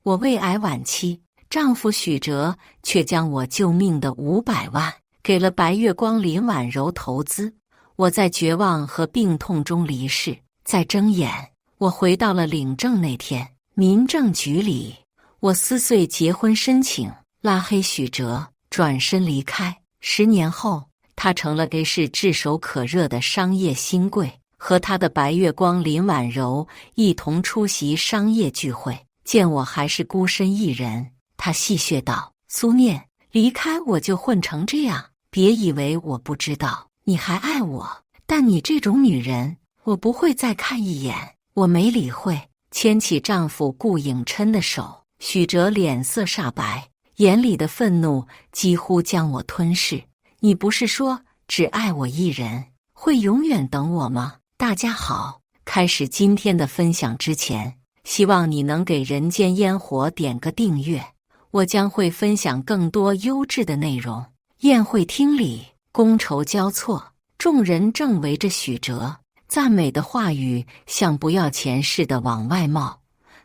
我胃癌晚期，丈夫许哲却将我救命的500万给了白月光林婉柔投资。我在绝望和病痛中离世。再睁眼，我回到了领证那天，民政局里，我撕碎结婚申请，拉黑许哲，转身离开。10年后，他成了 A 市炙手可热的商业新贵，和他的白月光林婉柔一同出席商业聚会。见我还是孤身一人，他戏谑道：“苏念，离开我就混成这样，别以为我不知道，你还爱我，但你这种女人，我不会再看一眼。”我没理会，牵起丈夫顾颖琛的手。许哲脸色煞白，眼里的愤怒几乎将我吞噬。你不是说只爱我一人，会永远等我吗？大家好，开始今天的分享之前，希望你能给人间烟火点个订阅，我将会分享更多优质的内容。宴会厅里，觥筹交错，众人正围着许哲，赞美的话语像不要钱似的往外冒。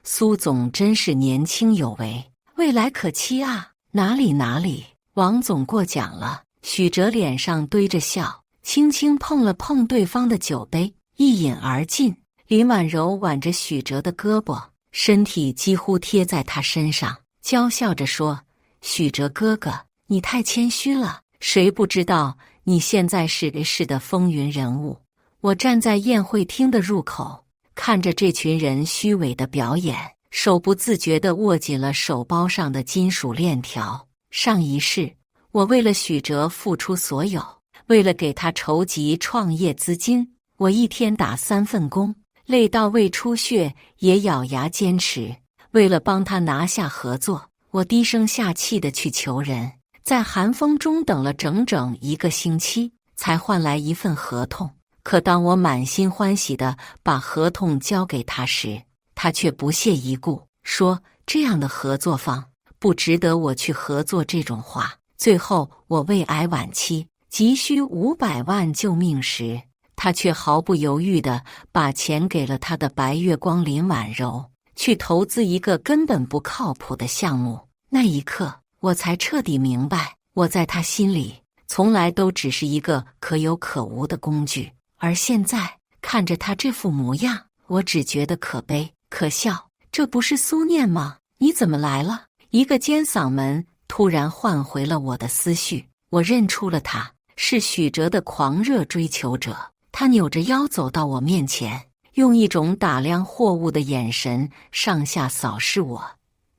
苏总真是年轻有为，未来可期啊！哪里，王总过奖了。许哲脸上堆着笑，轻轻碰了碰对方的酒杯，一饮而尽。林婉柔挽着许哲的胳膊，身体几乎贴在他身上，娇笑着说：“许哲哥哥，你太谦虚了，谁不知道你现在是 A 市的风云人物。”我站在宴会厅的入口，看着这群人虚伪的表演，手不自觉地握紧了手包上的金属链条。上一世，我为了许哲付出所有，为了给他筹集创业资金，我一天打3份工，累到胃出血也咬牙坚持。为了帮他拿下合作，我低声下气地去求人，在寒风中等了整整1个星期，才换来一份合同。可当我满心欢喜地把合同交给他时，他却不屑一顾，说这样的合作方不值得我去合作这种话。最后我胃癌晚期，急需500万救命时，他却毫不犹豫地把钱给了他的白月光林婉柔，去投资一个根本不靠谱的项目。那一刻，我才彻底明白，我在他心里从来都只是一个可有可无的工具。而现在看着他这副模样，我只觉得可悲可笑。这不是苏念吗？你怎么来了？一个尖嗓门突然唤回了我的思绪。我认出了他，是许哲的狂热追求者。他扭着腰走到我面前，用一种打量货物的眼神上下扫视我。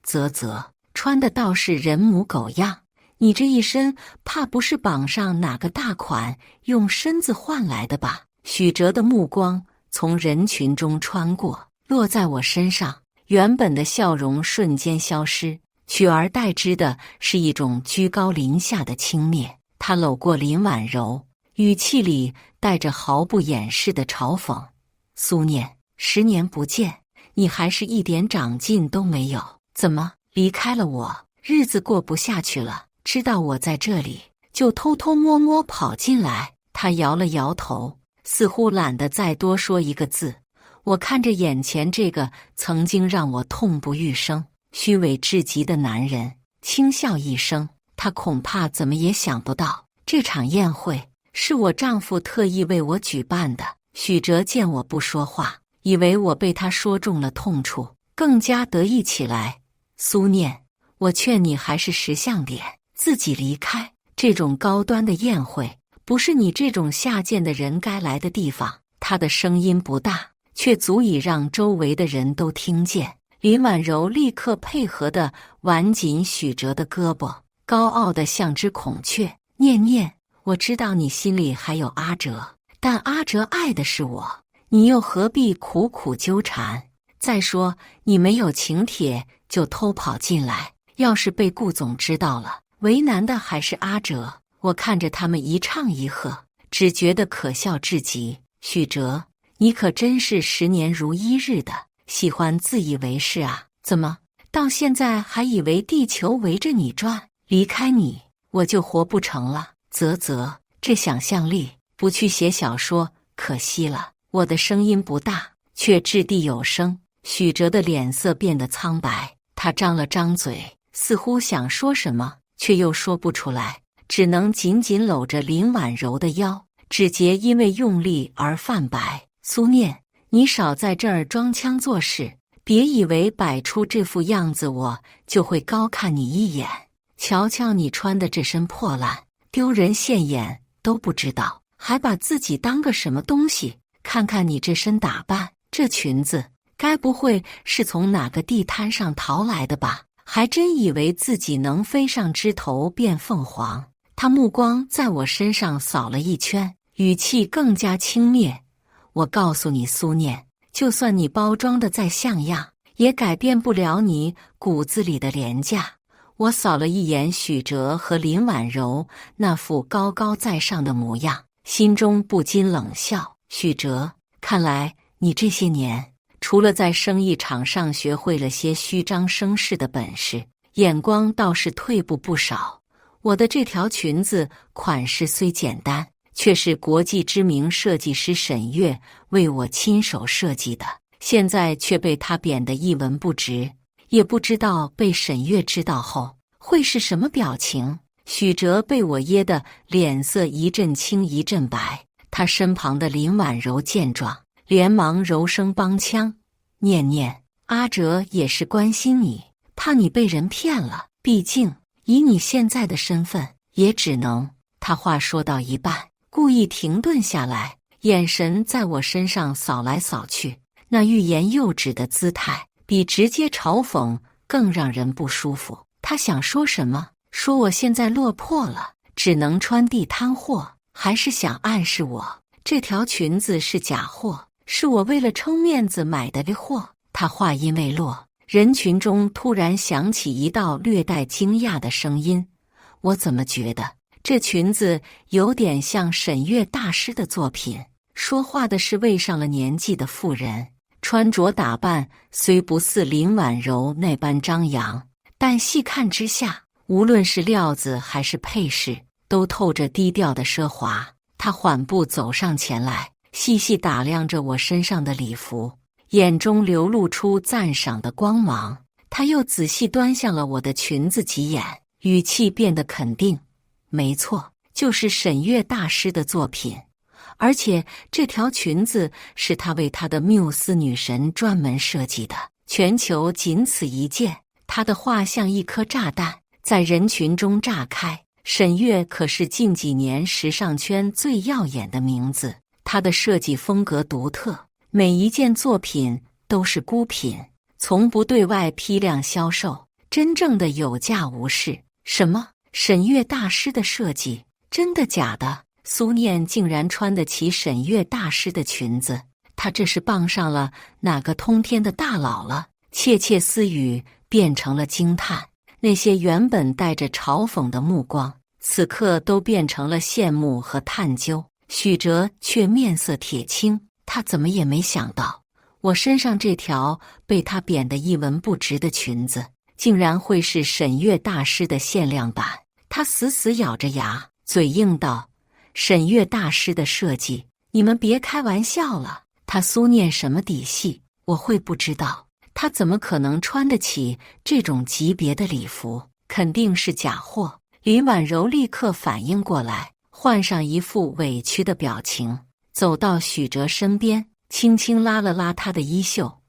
啧啧，穿的倒是人模狗样，你这一身怕不是绑上哪个大款用身子换来的吧？许哲的目光从人群中穿过，落在我身上，原本的笑容瞬间消失，取而代之的是一种居高临下的轻蔑。他搂过林婉柔，语气里带着毫不掩饰的嘲讽：“苏念，10年不见，你还是一点长进都没有，怎么离开了我，日子过不下去了？知道我在这里，就偷偷摸摸跑进来。”他摇了摇头，似乎懒得再多说一个字。我看着眼前这个曾经让我痛不欲生、虚伪至极的男人，轻笑一声。他恐怕怎么也想不到，这场宴会是我丈夫特意为我举办的。许哲见我不说话，以为我被他说中了痛处，更加得意起来。苏念，我劝你还是识相点，自己离开。这种高端的宴会，不是你这种下贱的人该来的地方。他的声音不大，却足以让周围的人都听见。林婉柔立刻配合地挽紧许哲的胳膊，高傲得像只孔雀。念念，我知道你心里还有阿哲，但阿哲爱的是我，你又何必苦苦纠缠？再说，你没有请帖就偷跑进来，要是被顾总知道了，为难的还是阿哲。我看着他们一唱一和，只觉得可笑至极。许哲，你可真是10年如一日的，喜欢自以为是啊！怎么到现在还以为地球围着你转？离开你，我就活不成了。啧啧，这想象力不去写小说可惜了。我的声音不大，却掷地有声。许哲的脸色变得苍白，他张了张嘴，似乎想说什么，却又说不出来，只能紧紧搂着林婉柔的腰，指节因为用力而泛白。苏念，你少在这儿装腔作势，别以为摆出这副样子我就会高看你一眼。瞧瞧你穿的这身破烂，丢人现眼都不知道，还把自己当个什么东西？看看你这身打扮，这裙子该不会是从哪个地摊上淘来的吧？还真以为自己能飞上枝头变凤凰。他目光在我身上扫了一圈，语气更加轻蔑。我告诉你苏念，就算你包装的再像样，也改变不了你骨子里的廉价。我扫了一眼许哲和林婉柔那副高高在上的模样，心中不禁冷笑。许哲，看来你这些年除了在生意场上学会了些虚张声势的本事，眼光倒是退步不少。我的这条裙子款式虽简单，却是国际知名设计师沈月为我亲手设计的，现在却被他贬得一文不值，也不知道被沈月知道后会是什么表情。许哲被我噎得脸色一阵青一阵白，他身旁的林婉柔见状，连忙柔声帮腔：念念，阿哲也是关心你，怕你被人骗了，毕竟以你现在的身份，也只能……他话说到一半，故意停顿下来，眼神在我身上扫来扫去，那欲言又止的姿态，比直接嘲讽更让人不舒服。他想说什么？说我现在落魄了，只能穿地摊货，还是想暗示我这条裙子是假货，是我为了撑面子买的货？他话音未落，人群中突然响起一道略带惊讶的声音：我怎么觉得这裙子有点像沈月大师的作品？说话的是位上了年纪的妇人，穿着打扮虽不似林婉柔那般张扬，但细看之下，无论是料子还是配饰，都透着低调的奢华。她缓步走上前来，细细打量着我身上的礼服，眼中流露出赞赏的光芒。她又仔细端详了我的裙子几眼，语气变得肯定：没错，就是沈月大师的作品，而且这条裙子是他为他的缪斯女神专门设计的，全球仅此一件。他的画像一颗炸弹，在人群中炸开。沈月可是近几年时尚圈最耀眼的名字，她的设计风格独特，每一件作品都是孤品，从不对外批量销售，真正的有价无市。什么？沈月大师的设计？真的假的？苏念竟然穿得起沈月大师的裙子，她这是傍上了哪个通天的大佬了？窃窃私语变成了惊叹，那些原本带着嘲讽的目光，此刻都变成了羡慕和探究。许哲却面色铁青，他怎么也没想到，我身上这条被他贬得一文不值的裙子，竟然会是沈月大师的限量版。他死死咬着牙，嘴硬道：沈月大师的设计，你们别开玩笑了。他苏念什么底细，我会不知道？他怎么可能穿得起这种级别的礼服？肯定是假货。林婉柔立刻反应过来，换上一副委屈的表情，走到许哲身边，轻轻拉了拉他的衣袖：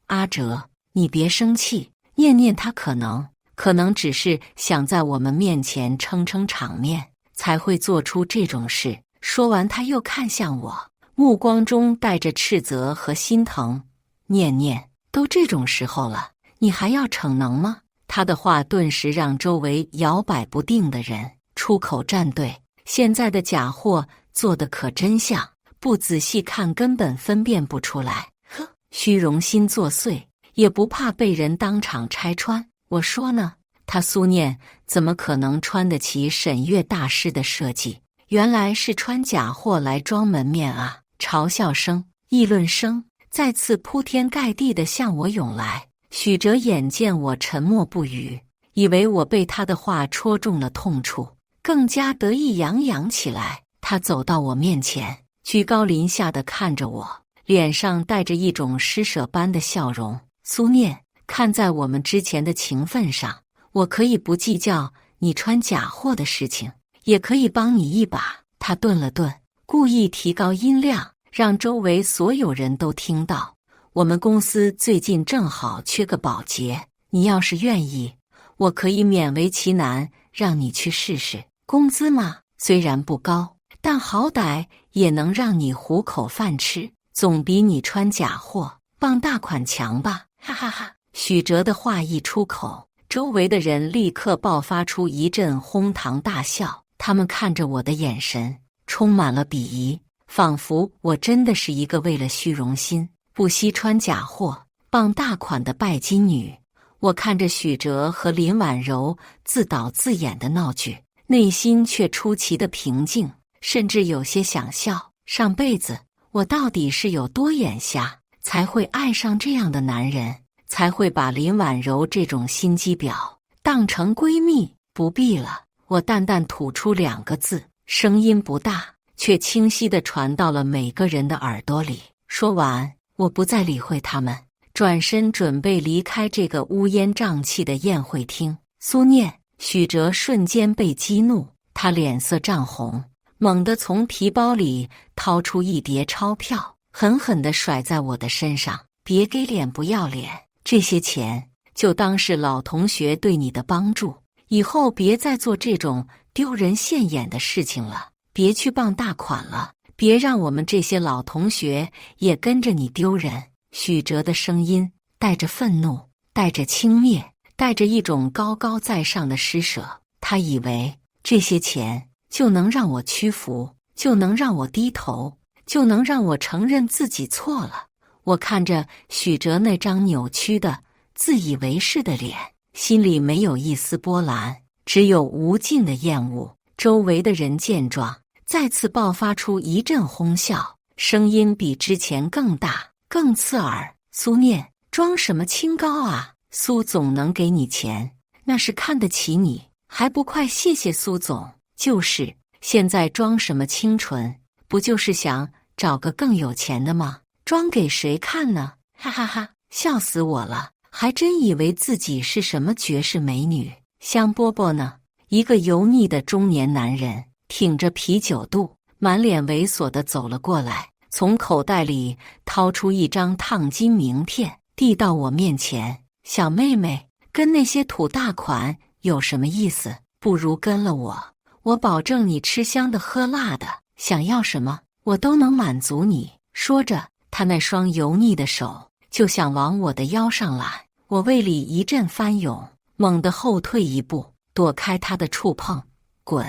阿哲，你别生气，念念他可能只是想在我们面前撑撑场面，才会做出这种事。说完，他又看向我，目光中带着斥责和心疼：念念，都这种时候了，你还要逞能吗？他的话顿时让周围摇摆不定的人出口站队。现在的假货做得可真像，不仔细看根本分辨不出来。呵，虚荣心作祟，也不怕被人当场拆穿。我说呢，他苏念怎么可能穿得起沈月大师的设计？原来是穿假货来装门面啊！嘲笑声、议论声再次铺天盖地地向我涌来。许哲眼见我沉默不语，以为我被他的话戳中了痛处，更加得意洋洋起来。他走到我面前，居高临下地看着我，脸上带着一种施舍般的笑容：苏念，看在我们之前的情分上，我可以不计较你穿假货的事情，也可以帮你一把。他顿了顿，故意提高音量，让周围所有人都听到。我们公司最近正好缺个保洁，你要是愿意，我可以勉为其难让你去试试。工资嘛，虽然不高，但好歹也能让你糊口饭吃，总比你穿假货傍大款强吧，哈哈哈。许哲的话一出口，周围的人立刻爆发出一阵哄堂大笑，他们看着我的眼神充满了鄙夷，仿佛我真的是一个为了虚荣心不惜穿假货傍大款的拜金女。我看着许哲和林婉柔自导自演的闹剧，内心却出奇的平静，甚至有些想笑。上辈子我到底是有多眼瞎，才会爱上这样的男人，才会把林婉柔这种心机婊当成闺蜜。不必了，我淡淡吐出2个字，声音不大，却清晰地传到了每个人的耳朵里。说完，我不再理会他们，转身准备离开这个乌烟瘴气的宴会厅。苏念，许哲瞬间被激怒，他脸色涨红，猛地从皮包里掏出一叠钞票，狠狠地甩在我的身上。别给脸不要脸，这些钱就当是老同学对你的帮助，以后别再做这种丢人现眼的事情了，别去傍大款了，别让我们这些老同学也跟着你丢人。许哲的声音带着愤怒，带着轻蔑，带着一种高高在上的施舍。他以为这些钱就能让我屈服，就能让我低头，就能让我承认自己错了。我看着许哲那张扭曲的自以为是的脸，心里没有一丝波澜，只有无尽的厌恶。周围的人见状，再次爆发出一阵哄笑，声音比之前更大，更刺耳。苏念，装什么清高啊？苏总能给你钱，那是看得起你，还不快谢谢苏总？就是，现在装什么清纯，不就是想找个更有钱的吗？装给谁看呢？哈哈哈，笑死我了，还真以为自己是什么绝世美女。香饽饽呢？一个油腻的中年男人挺着啤酒肚，满脸猥琐地走了过来，从口袋里掏出一张烫金名片，递到我面前。小妹妹，跟那些土大款有什么意思？不如跟了我，我保证你吃香的喝辣的，想要什么我都能满足你。说着，他那双油腻的手就想往我的腰上揽，我胃里一阵翻涌，猛地后退一步，躲开他的触碰。滚！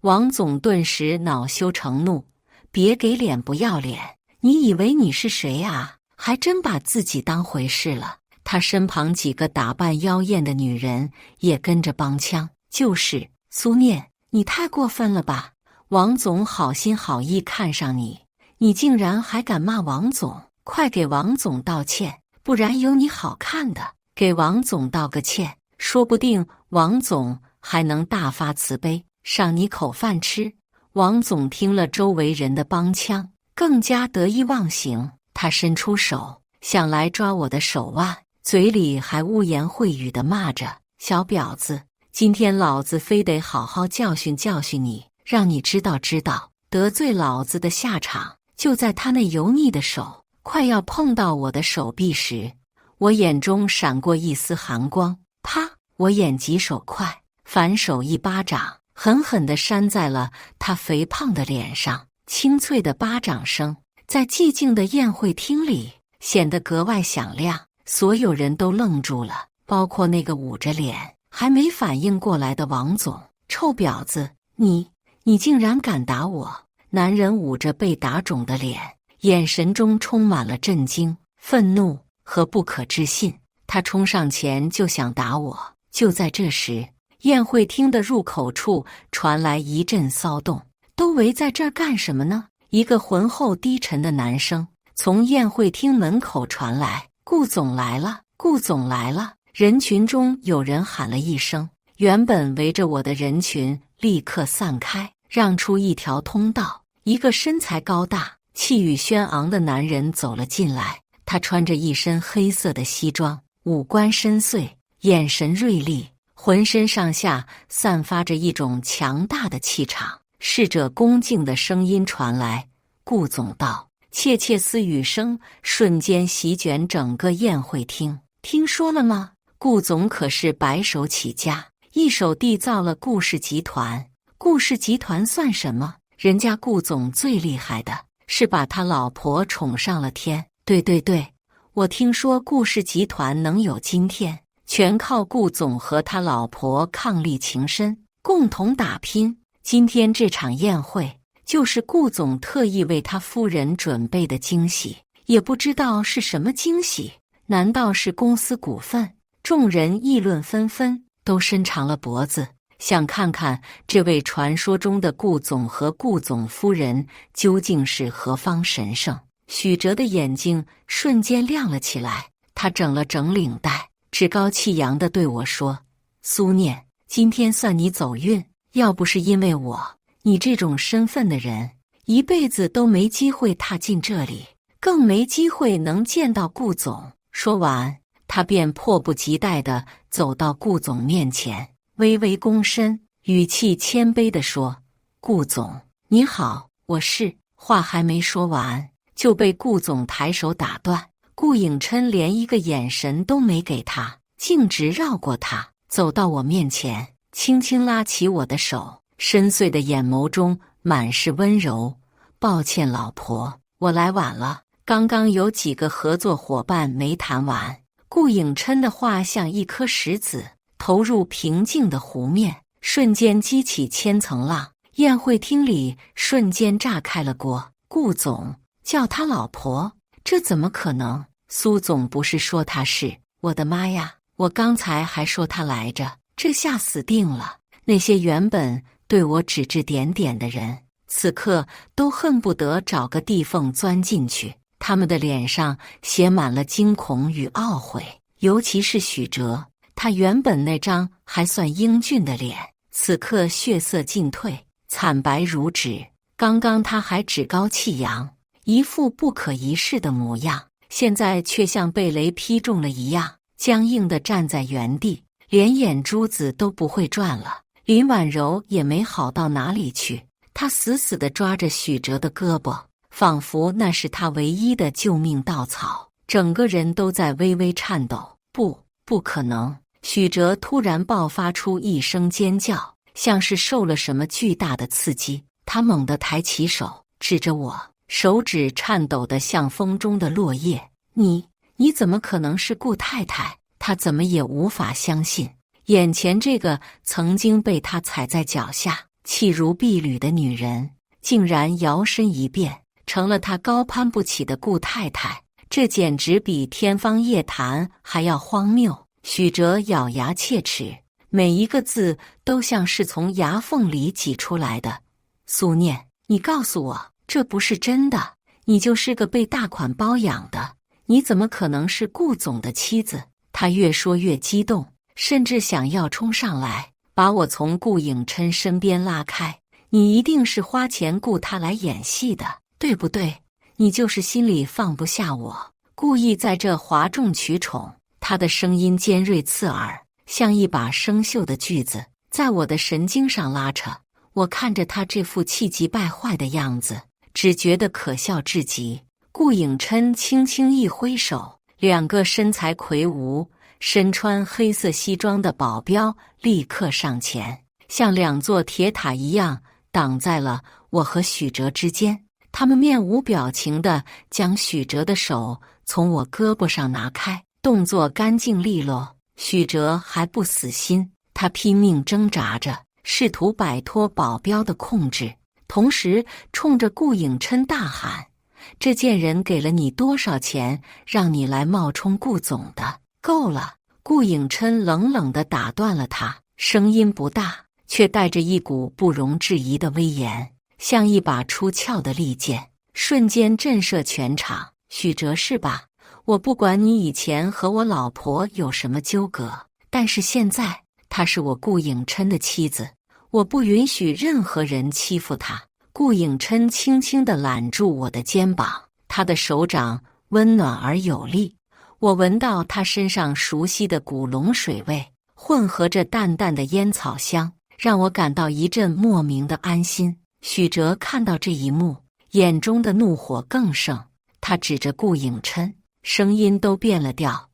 王总顿时恼羞成怒，别给脸不要脸，你以为你是谁啊？还真把自己当回事了。他身旁几个打扮妖艳的女人也跟着帮腔，就是苏念，你太过分了吧？王总好心好意看上你，你竟然还敢骂王总，快给王总道歉，不然有你好看的。给王总道个歉，说不定王总还能大发慈悲，赏你口饭吃。王总听了周围人的帮腔，更加得意忘形，他伸出手想来抓我的手腕，嘴里还污言秽语地骂着：小婊子，今天老子非得好好教训教训你，让你知道知道得罪老子的下场。就在他那油腻的手快要碰到我的手臂时，我眼中闪过一丝寒光，啪！我眼疾手快，反手一巴掌狠狠地扇在了他肥胖的脸上。清脆的巴掌声在寂静的宴会厅里显得格外响亮，所有人都愣住了，包括那个捂着脸还没反应过来的王总。臭婊子，你竟然敢打我！男人捂着被打肿的脸，眼神中充满了震惊、愤怒和不可置信。他冲上前就想打我。就在这时，宴会厅的入口处传来一阵骚动。都围在这儿干什么呢？一个浑厚低沉的男声从宴会厅门口传来：顾总来了，顾总来了。人群中有人喊了一声，原本围着我的人群立刻散开，让出一条通道。一个身材高大、气宇轩昂的男人走了进来，他穿着一身黑色的西装，五官深邃，眼神锐利，浑身上下散发着一种强大的气场。侍者恭敬的声音传来：“顾总到。”窃窃私语声瞬间席卷整个宴会厅。听说了吗？顾总可是白手起家，一手缔造了顾氏集团。顾氏集团算什么？人家顾总最厉害的是把他老婆宠上了天。对，我听说顾氏集团能有今天，全靠顾总和他老婆伉俪情深，共同打拼。今天这场宴会就是顾总特意为他夫人准备的惊喜，也不知道是什么惊喜，难道是公司股份？众人议论纷纷，都伸长了脖子，想看看这位传说中的顾总和顾总夫人究竟是何方神圣。许哲的眼睛瞬间亮了起来，他整了整领带，趾高气扬地对我说：“苏念，今天算你走运，要不是因为我，你这种身份的人一辈子都没机会踏进这里，更没机会能见到顾总。”说完，他便迫不及待地走到顾总面前，微微躬身，语气谦卑地说：“顾总，你好，我是……”话还没说完，就被顾总抬手打断。顾颖琛连一个眼神都没给他，径直绕过他，走到我面前，轻轻拉起我的手，深邃的眼眸中满是温柔。“抱歉，老婆，我来晚了，刚刚有几个合作伙伴没谈完。”顾颖琛的话像一颗石子，投入平静的湖面，瞬间激起千层浪。宴会厅里瞬间炸开了锅。顾总叫他老婆，这怎么可能？苏总不是说他是……我的妈呀！我刚才还说他来着，这下死定了。那些原本对我指指点点的人，此刻都恨不得找个地缝钻进去。他们的脸上写满了惊恐与懊悔，尤其是许哲，他原本那张还算英俊的脸，此刻血色尽退，惨白如纸。刚刚他还趾高气扬，一副不可一世的模样，现在却像被雷劈中了一样，僵硬地站在原地，连眼珠子都不会转了。林婉柔也没好到哪里去，她死死地抓着许哲的胳膊，仿佛那是他唯一的救命稻草，整个人都在微微颤抖。不可能！许哲突然爆发出一声尖叫，像是受了什么巨大的刺激。他猛地抬起手，指着我，手指颤抖得像风中的落叶。你怎么可能是顾太太？他怎么也无法相信，眼前这个曾经被他踩在脚下、弃如敝履的女人，竟然摇身一变，成了他高攀不起的顾太太。这简直比天方夜谭还要荒谬。许哲咬牙切齿，每一个字都像是从牙缝里挤出来的。苏念，你告诉我，这不是真的，你就是个被大款包养的，你怎么可能是顾总的妻子？他越说越激动，甚至想要冲上来，把我从顾颖琛身边拉开。你一定是花钱雇他来演戏的，对不对？你就是心里放不下我，故意在这哗众取宠。他的声音尖锐刺耳，像一把生锈的锯子，在我的神经上拉扯。我看着他这副气急败坏的样子，只觉得可笑至极。顾颖琛轻轻一挥手，两个身材魁梧、身穿黑色西装的保镖立刻上前，像两座铁塔一样挡在了我和许哲之间。他们面无表情地将许哲的手从我胳膊上拿开，动作干净利落。许哲还不死心，他拼命挣扎着，试图摆脱保镖的控制，同时冲着顾颖琛大喊：“这贱人给了你多少钱，让你来冒充顾总的？够了！”顾颖琛冷冷地打断了他，声音不大，却带着一股不容置疑的威严，像一把出鞘的利剑，瞬间震慑全场。许哲是吧？我不管你以前和我老婆有什么纠葛，但是现在她是我顾颖琛的妻子，我不允许任何人欺负她。顾颖琛轻轻地揽住我的肩膀，他的手掌温暖而有力。我闻到他身上熟悉的古龙水味，混合着淡淡的烟草香，让我感到一阵莫名的安心。许哲看到这一幕，眼中的怒火更盛，他指着顾颖琛，声音都变了调：“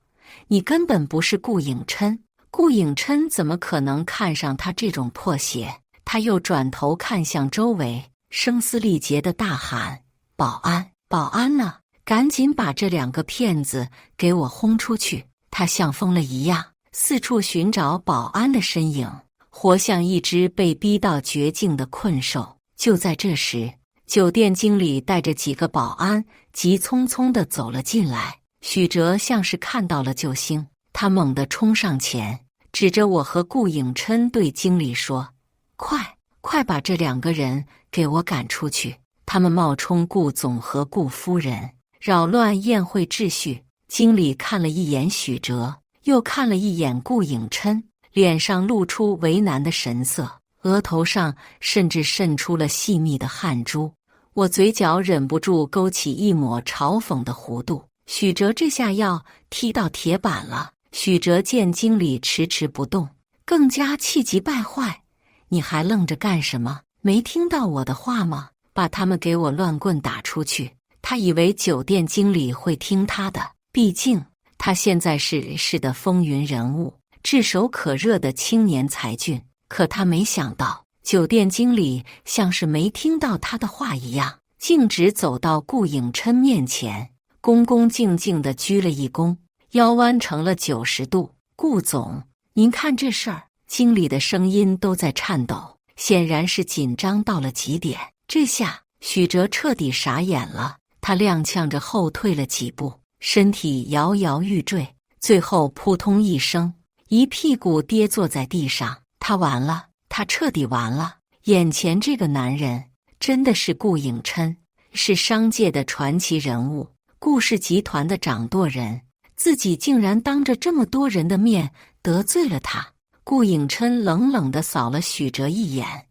你根本不是顾颖琛，顾颖琛怎么可能看上他这种破鞋？”他又转头看向周围，声嘶力竭地大喊：“保安，保安呢？赶紧把这2个骗子给我轰出去！”他像疯了一样，四处寻找保安的身影，活像一只被逼到绝境的困兽。就在这时，酒店经理带着几个保安急匆匆地走了进来。许哲像是看到了救星，他猛地冲上前，指着我和顾颖琛对经理说：“快把这2个人给我赶出去！他们冒充顾总和顾夫人，扰乱宴会秩序。”经理看了一眼许哲，又看了一眼顾颖琛，脸上露出为难的神色，额头上甚至渗出了细密的汗珠。我嘴角忍不住勾起一抹嘲讽的弧度。许哲这下要踢到铁板了。许哲见经理迟迟不动，更加气急败坏：“你还愣着干什么？没听到我的话吗？把他们给我乱棍打出去！”他以为酒店经理会听他的，毕竟他现在是市的风云人物，炙手可热的青年才俊。可他没想到，酒店经理像是没听到他的话一样，径直走到顾颖琛面前，恭恭敬敬地鞠了一躬，腰弯成了90度。“顾总，您看这事儿。”经理的声音都在颤抖，显然是紧张到了极点。这下许哲彻底傻眼了，他踉跄着后退了几步，身体摇摇欲坠，最后扑通一声，一屁股跌坐在地上。他完了，他彻底完了。眼前这个男人真的是顾颖琛，是商界的传奇人物，顾氏集团的掌舵人，自己竟然当着这么多人的面得罪了他。顾颖琛冷冷地扫了许哲一眼，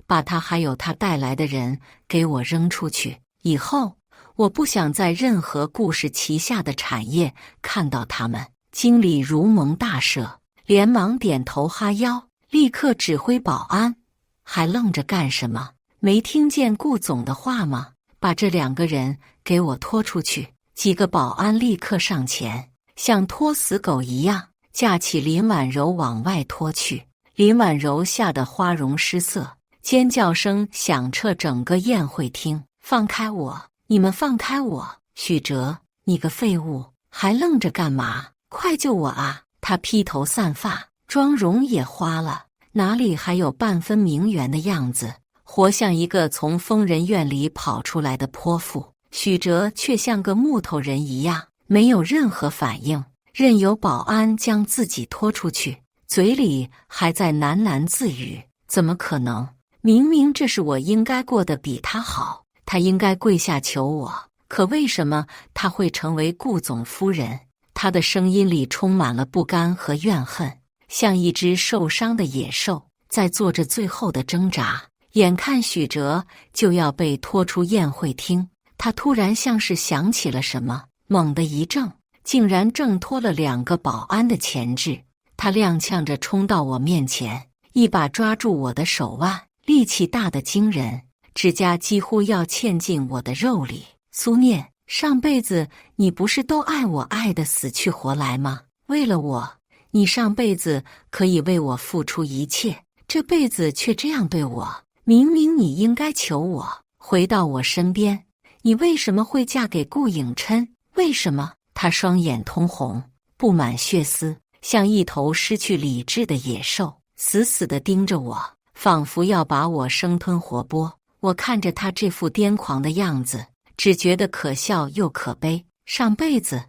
把他还有他带来的人给我扔出去，以后我不想在任何顾氏旗下的产业看到他们。经理如蒙大赦，连忙点头哈腰，立刻指挥保安：“还愣着干什么？没听见顾总的话吗？把这2个人给我拖出去！”几个保安立刻上前，像拖死狗一样架起林婉柔往外拖去。林婉柔吓得花容失色，尖叫声响彻整个宴会厅：“放开我！你们放开我！许哲，你个废物，还愣着干嘛？快救我啊！”他披头散发，妆容也花了，哪里还有半分名媛的样子，活像一个从疯人院里跑出来的泼妇。许哲却像个木头人一样，没有任何反应，任由保安将自己拖出去，嘴里还在喃喃自语：“怎么可能？明明这是我应该过得比他好，他应该跪下求我，可为什么他会成为顾总夫人？”他的声音里充满了不甘和怨恨，像一只受伤的野兽，在做着最后的挣扎。眼看许哲就要被拖出宴会厅，他突然像是想起了什么，猛地一怔，竟然挣脱了2个保安的钳制。他踉跄着冲到我面前，一把抓住我的手腕，力气大得惊人，指甲几乎要嵌进我的肉里。“苏念，上辈子你不是都爱我爱得死去活来吗？为了我，你上辈子可以为我付出一切，这辈子却这样对我。明明你应该求我回到我身边，你为什么会嫁给顾颖琛？为什么？”他双眼通红，布满血丝，像一头失去理智的野兽，死死地盯着我，仿佛要把我生吞活剥。我看着他这副癫狂的样子，只觉得可笑又可悲。上辈子，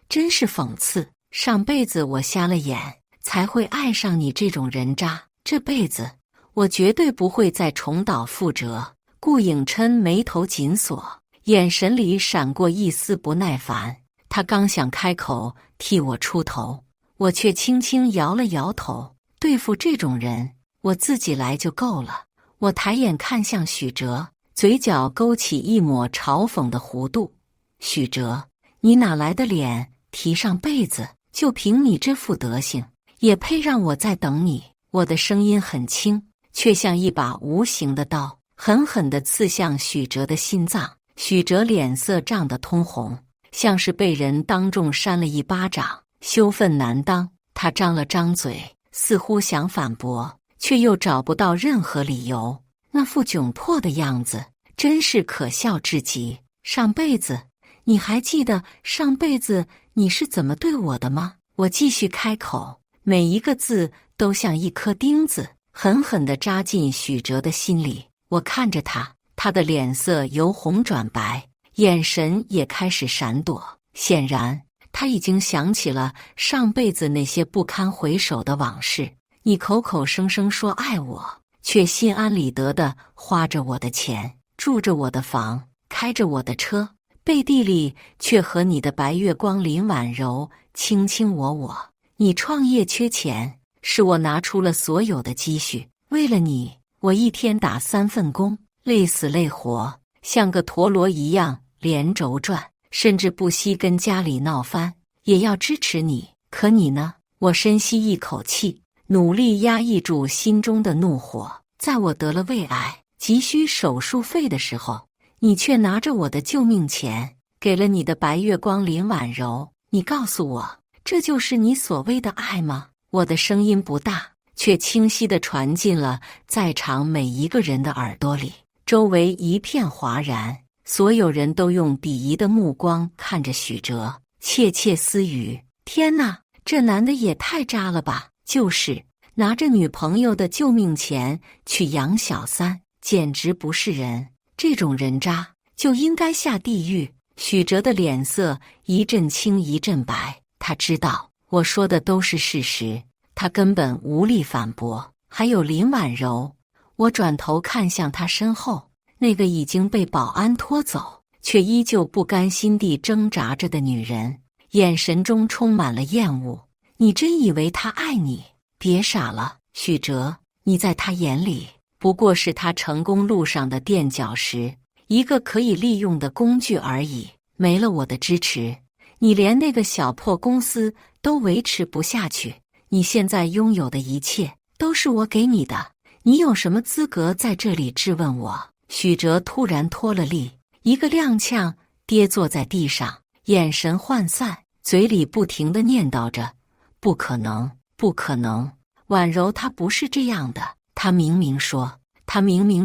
真是讽刺。上辈子我瞎了眼，才会爱上你这种人渣。这辈子，我绝对不会再重蹈覆辙。顾颖琛眉头紧锁，眼神里闪过一丝不耐烦。他刚想开口替我出头，我却轻轻摇了摇头。对付这种人，我自己来就够了。我抬眼看向许哲，嘴角勾起一抹嘲讽的弧度：“许哲，你哪来的脸提上被子，就凭你这副德行，也配让我再等你？我的声音很轻，却像一把无形的刀，狠狠地刺向许哲的心脏。许哲脸色涨得通红，像是被人当众扇了一巴掌，羞愤难当。他张了张嘴，似乎想反驳，却又找不到任何理由。那副窘迫的样子，真是可笑至极。上辈子，你还记得上辈子你是怎么对我的吗？我继续开口，每一个字都像一颗钉子，狠狠地扎进许哲的心里。我看着他，他的脸色由红转白，眼神也开始闪躲。显然，他已经想起了上辈子那些不堪回首的往事。你口口声声说爱我，却心安理得地花着我的钱，住着我的房，开着我的车，背地里却和你的白月光林婉柔卿卿我我。你创业缺钱，是我拿出了所有的积蓄，为了你，我一天打3份工，累死累活，像个陀螺一样连轴转，甚至不惜跟家里闹翻，也要支持你。可你呢？我深吸一口气，努力压抑住心中的怒火。在我得了胃癌，急需手术费的时候，你却拿着我的救命钱，给了你的白月光林婉柔。你告诉我，这就是你所谓的爱吗？我的声音不大，却清晰地传进了在场每一个人的耳朵里。周围一片哗然，所有人都用鄙夷的目光看着许哲，窃窃私语：天哪，这男的也太渣了吧！就是拿着女朋友的救命钱去养小三，简直不是人。这种人渣就应该下地狱。许哲的脸色一阵青一阵白，他知道我说的都是事实，他根本无力反驳。还有林婉柔，我转头看向他身后，那个已经被保安拖走，却依旧不甘心地挣扎着的女人，眼神中充满了厌恶。你真以为他爱你？别傻了，许哲，你在他眼里不过是他成功路上的垫脚石，一个可以利用的工具而已。没了我的支持，你连那个小破公司都维持不下去。你现在拥有的一切都是我给你的，你有什么资格在这里质问我？许哲突然脱了力，一个踉跄跌坐在地上，眼神涣散，嘴里不停地念叨着：不可能，不可能，婉柔她不是这样的，她明明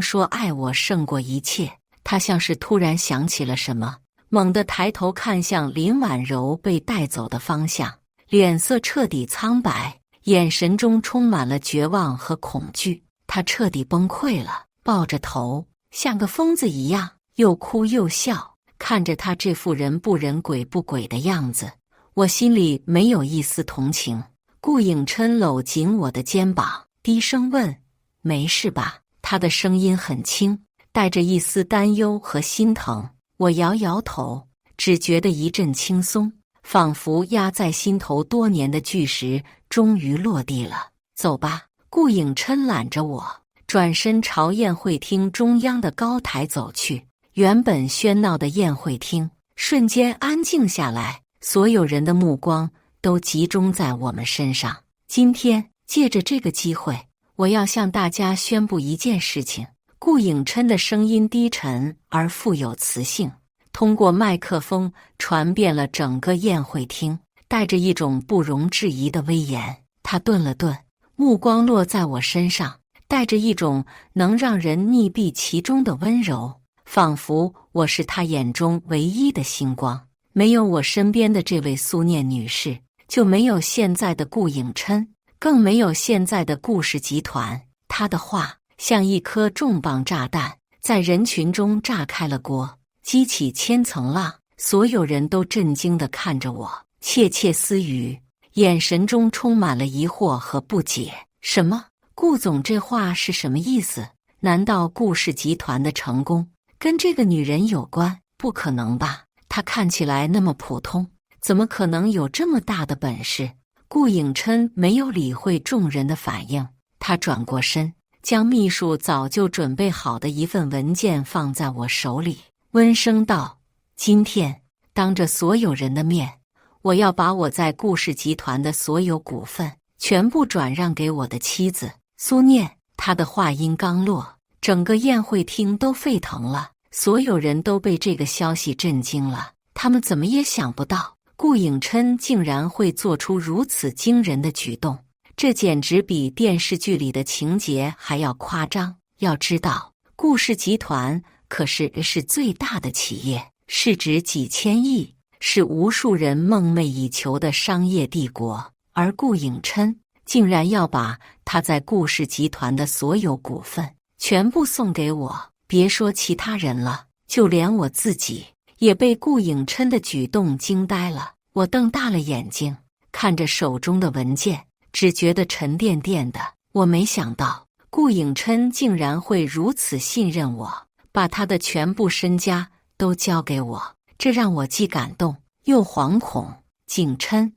说爱我胜过一切。他像是突然想起了什么，猛地抬头看向林婉柔被带走的方向，脸色彻底苍白，眼神中充满了绝望和恐惧。他彻底崩溃了，抱着头像个疯子一样，又哭又笑，看着他这副人不人鬼不鬼的样子，我心里没有一丝同情。顾颖琛搂紧我的肩膀，低声问：没事吧？他的声音很轻，带着一丝担忧和心疼。我摇摇头，只觉得一阵轻松，仿佛压在心头多年的巨石终于落地了。走吧。顾颖琛揽着我，转身朝宴会厅中央的高台走去。原本喧闹的宴会厅瞬间安静下来，所有人的目光都集中在我们身上。今天借着这个机会，我要向大家宣布一件事情。顾颖琛的声音低沉而富有磁性，通过麦克风传遍了整个宴会厅，带着一种不容置疑的威严。他顿了顿，目光落在我身上，带着一种能让人溺毙其中的温柔，仿佛我是他眼中唯一的星光。没有我身边的这位苏念女士，就没有现在的顾颖琛，更没有现在的顾氏集团。他的话像一颗重磅炸弹，在人群中炸开了锅，激起千层浪。所有人都震惊地看着我，窃窃私语，眼神中充满了疑惑和不解。什么？顾总这话是什么意思？难道顾氏集团的成功跟这个女人有关？不可能吧，她看起来那么普通，怎么可能有这么大的本事？顾颖琛没有理会众人的反应，他转过身，将秘书早就准备好的一份文件放在我手里，温声道：今天当着所有人的面，我要把我在顾氏集团的所有股份全部转让给我的妻子苏念。他的话音刚落，整个宴会厅都沸腾了，所有人都被这个消息震惊了。他们怎么也想不到，顾颖琛竟然会做出如此惊人的举动，这简直比电视剧里的情节还要夸张。要知道，顾氏集团可是最大的企业，市值几千亿，是无数人梦寐以求的商业帝国。而顾颖琛竟然要把他在顾氏集团的所有股份全部送给我，别说其他人了，就连我自己也被顾颖琛的举动惊呆了。我瞪大了眼睛看着手中的文件，只觉得沉甸甸的。我没想到顾颖琛竟然会如此信任我，把他的全部身家都交给我，这让我既感动又惶恐。景琛，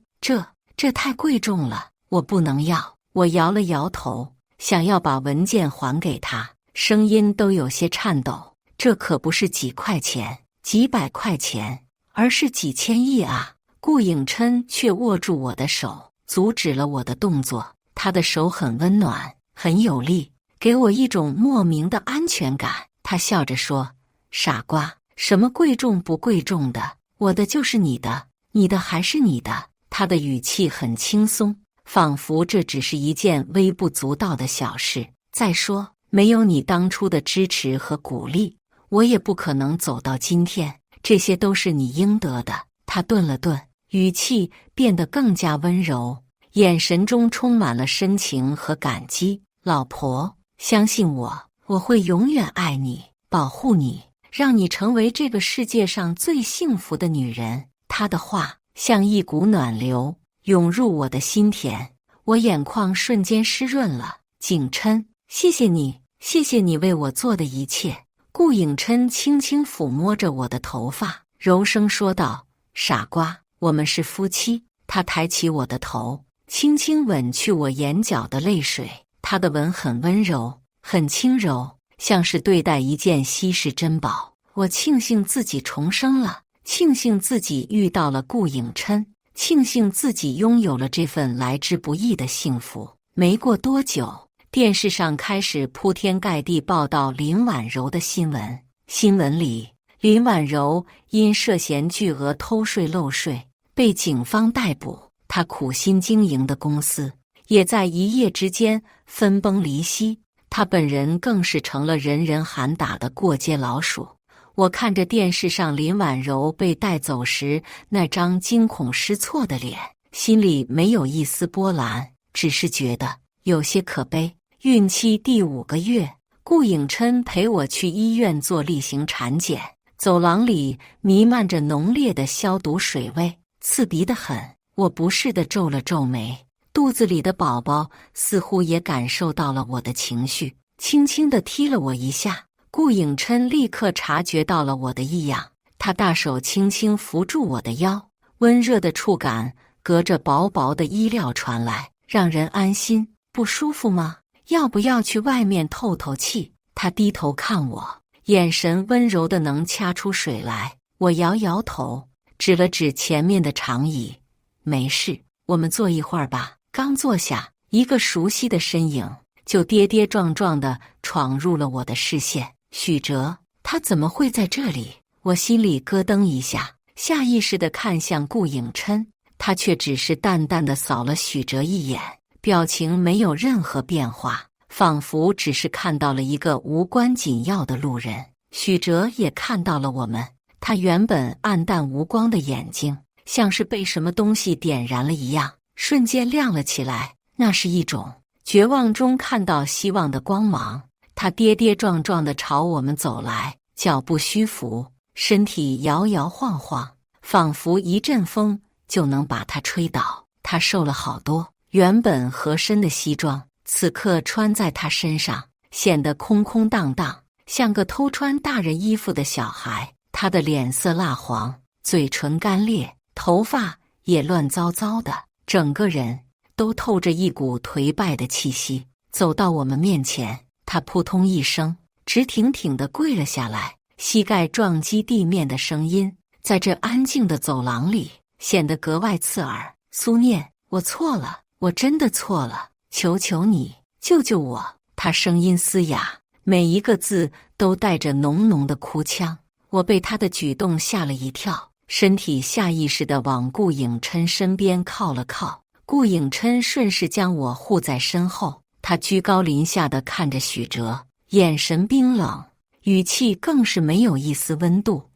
这太贵重了，我不能要。我摇了摇头，想要把文件还给他，声音都有些颤抖。这可不是几块钱、几百块钱，而是几千亿啊！顾颖琛却握住我的手，阻止了我的动作。他的手很温暖，很有力，给我一种莫名的安全感。他笑着说：“傻瓜，什么贵重不贵重的，我的就是你的，你的还是你的。”他的语气很轻松，仿佛这只是一件微不足道的小事。再说，没有你当初的支持和鼓励，我也不可能走到今天，这些都是你应得的。他顿了顿，语气变得更加温柔，眼神中充满了深情和感激。老婆，相信我，我会永远爱你，保护你，让你成为这个世界上最幸福的女人。他的话像一股暖流涌入我的心田，我眼眶瞬间湿润了。景琛，谢谢你，谢谢你为我做的一切。顾颖琛轻轻抚摸着我的头发，柔声说道：“傻瓜，我们是夫妻。”他抬起我的头，轻轻吻去我眼角的泪水。他的吻很温柔，很轻柔，像是对待一件稀世珍宝。我庆幸自己重生了，庆幸自己遇到了顾颖琛，庆幸自己拥有了这份来之不易的幸福。没过多久，电视上开始铺天盖地报道林婉柔的新闻。新闻里，林婉柔因涉嫌巨额偷税漏税被警方逮捕，她苦心经营的公司也在一夜之间分崩离析，她本人更是成了人人喊打的过街老鼠。我看着电视上林婉柔被带走时那张惊恐失措的脸，心里没有一丝波澜，只是觉得有些可悲。孕期第5个月，顾颖琛陪我去医院做例行产检，走廊里弥漫着浓烈的消毒水味，刺鼻得很。我不适地皱了皱眉，肚子里的宝宝似乎也感受到了我的情绪，轻轻地踢了我一下。顾颖琛立刻察觉到了我的异样，他大手轻轻扶住我的腰，温热的触感隔着薄薄的衣料传来，让人安心。不舒服吗？要不要去外面透透气？他低头看我，眼神温柔的能掐出水来。我摇摇头，指了指前面的长椅，没事，我们坐一会儿吧。刚坐下，一个熟悉的身影就跌跌撞撞地闯入了我的视线。许哲，他怎么会在这里？我心里咯噔一下，下意识地看向顾颖琛，他却只是淡淡地扫了许哲一眼，表情没有任何变化，仿佛只是看到了一个无关紧要的路人。许哲也看到了我们，他原本暗淡无光的眼睛像是被什么东西点燃了一样，瞬间亮了起来，那是一种绝望中看到希望的光芒。他跌跌撞撞地朝我们走来，脚步虚浮，身体摇摇晃晃，仿佛一阵风就能把他吹倒。他瘦了好多，原本合身的西装此刻穿在他身上显得空空荡荡，像个偷穿大人衣服的小孩。他的脸色蜡黄，嘴唇干裂，头发也乱糟糟的，整个人都透着一股颓败的气息。走到我们面前，他扑通一声直挺挺地跪了下来，膝盖撞击地面的声音在这安静的走廊里显得格外刺耳。苏念，我错了，我真的错了，求求你，救救我！他声音嘶哑，每一个字都带着浓浓的哭腔。我被他的举动吓了一跳，身体下意识地往顾影琛身边靠了靠。顾影琛顺势将我护在身后，他居高临下地看着许哲，眼神冰冷，语气更是没有一丝温度。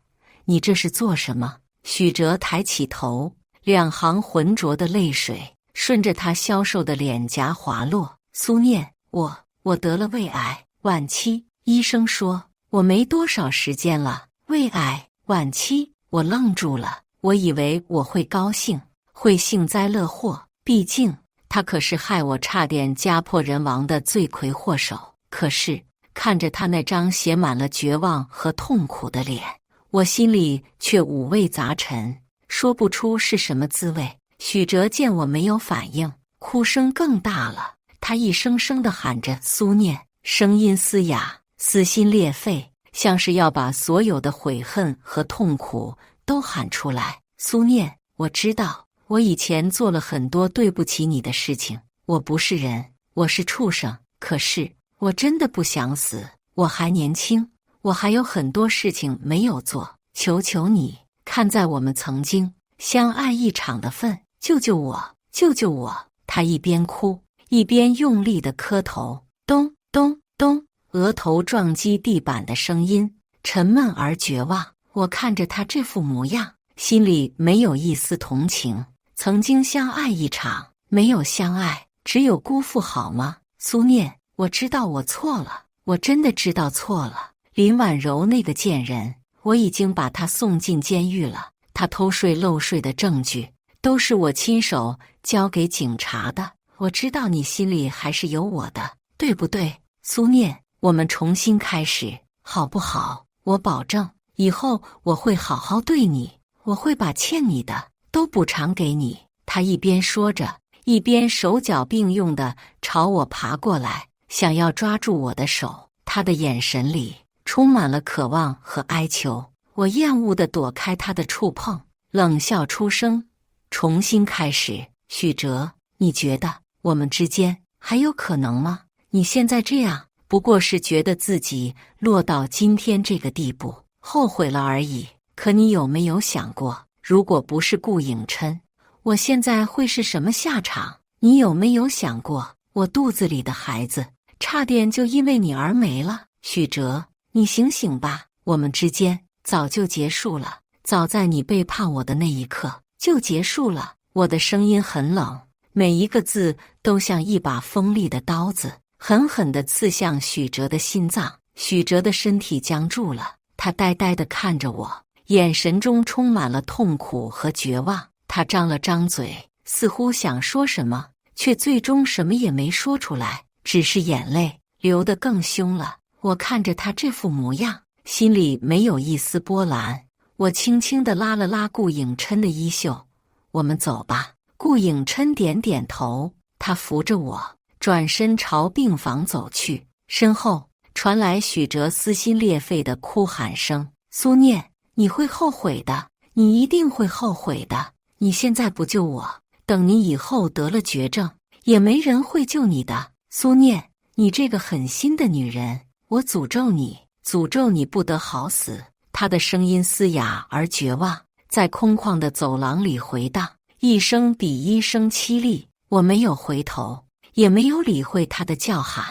你这是做什么？许哲抬起头，两行浑浊的泪水顺着他消瘦的脸颊滑落。苏念，我得了胃癌，晚期，医生说我没多少时间了。胃癌，晚期，我愣住了，我以为我会高兴，会幸灾乐祸，毕竟他可是害我差点家破人亡的罪魁祸首。可是看着他那张写满了绝望和痛苦的脸，我心里却五味杂陈，说不出是什么滋味。许哲见我没有反应，哭声更大了，他一声声地喊着苏念，声音嘶哑，撕心裂肺，像是要把所有的悔恨和痛苦都喊出来。苏念，我知道我以前做了很多对不起你的事情，我不是人，我是畜生，可是我真的不想死，我还年轻，我还有很多事情没有做，求求你，看在我们曾经相爱一场的份，救救我，救救我！他一边哭一边用力地磕头，咚咚咚，额头撞击地板的声音沉闷而绝望。我看着他这副模样，心里没有一丝同情。曾经相爱一场，没有相爱，只有辜负，好吗？苏念，我知道我错了，我真的知道错了。林婉柔那个贱人，我已经把她送进监狱了，她偷税漏税的证据都是我亲手交给警察的。我知道你心里还是有我的，对不对？苏念，我们重新开始，好不好？我保证，以后我会好好对你，我会把欠你的都补偿给你。他一边说着，一边手脚并用地朝我爬过来，想要抓住我的手。他的眼神里充满了渴望和哀求。我厌恶地躲开他的触碰，冷笑出声，重新开始。许哲，你觉得我们之间还有可能吗？你现在这样不过是觉得自己落到今天这个地步，后悔了而已。可你有没有想过，如果不是顾影琛，我现在会是什么下场？你有没有想过，我肚子里的孩子差点就因为你而没了？许哲，你醒醒吧，我们之间早就结束了，早在你背叛我的那一刻就结束了。我的声音很冷，每一个字都像一把锋利的刀子，狠狠地刺向许哲的心脏。许哲的身体僵住了，他呆呆地看着我，眼神中充满了痛苦和绝望。他张了张嘴，似乎想说什么，却最终什么也没说出来，只是眼泪流得更凶了。我看着他这副模样，心里没有一丝波澜。我轻轻地拉了拉顾影琛的衣袖，我们走吧。顾影琛点点头，他扶着我转身朝病房走去，身后传来许哲撕心裂肺的哭喊声。苏念，你会后悔的，你一定会后悔的。你现在不救我，等你以后得了绝症，也没人会救你的。苏念，你这个狠心的女人，我诅咒你，诅咒你不得好死。他的声音嘶哑而绝望，在空旷的走廊里回荡，一声比一声凄厉。我没有回头，也没有理会他的叫喊，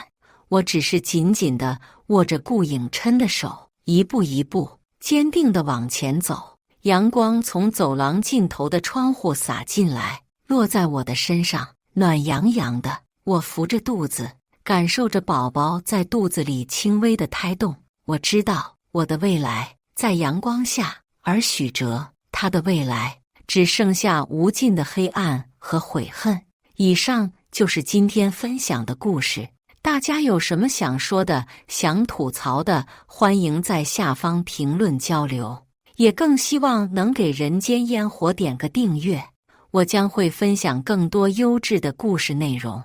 我只是紧紧地握着顾影琛的手，一步一步坚定地往前走。阳光从走廊尽头的窗户洒进来，落在我的身上，暖洋洋的。我扶着肚子，感受着宝宝在肚子里轻微的胎动。我知道我的未来在阳光下，而许哲，他的未来只剩下无尽的黑暗和悔恨。以上就是今天分享的故事，大家有什么想说的、想吐槽的，欢迎在下方评论交流。也更希望能给人间烟火点个订阅，我将会分享更多优质的故事内容。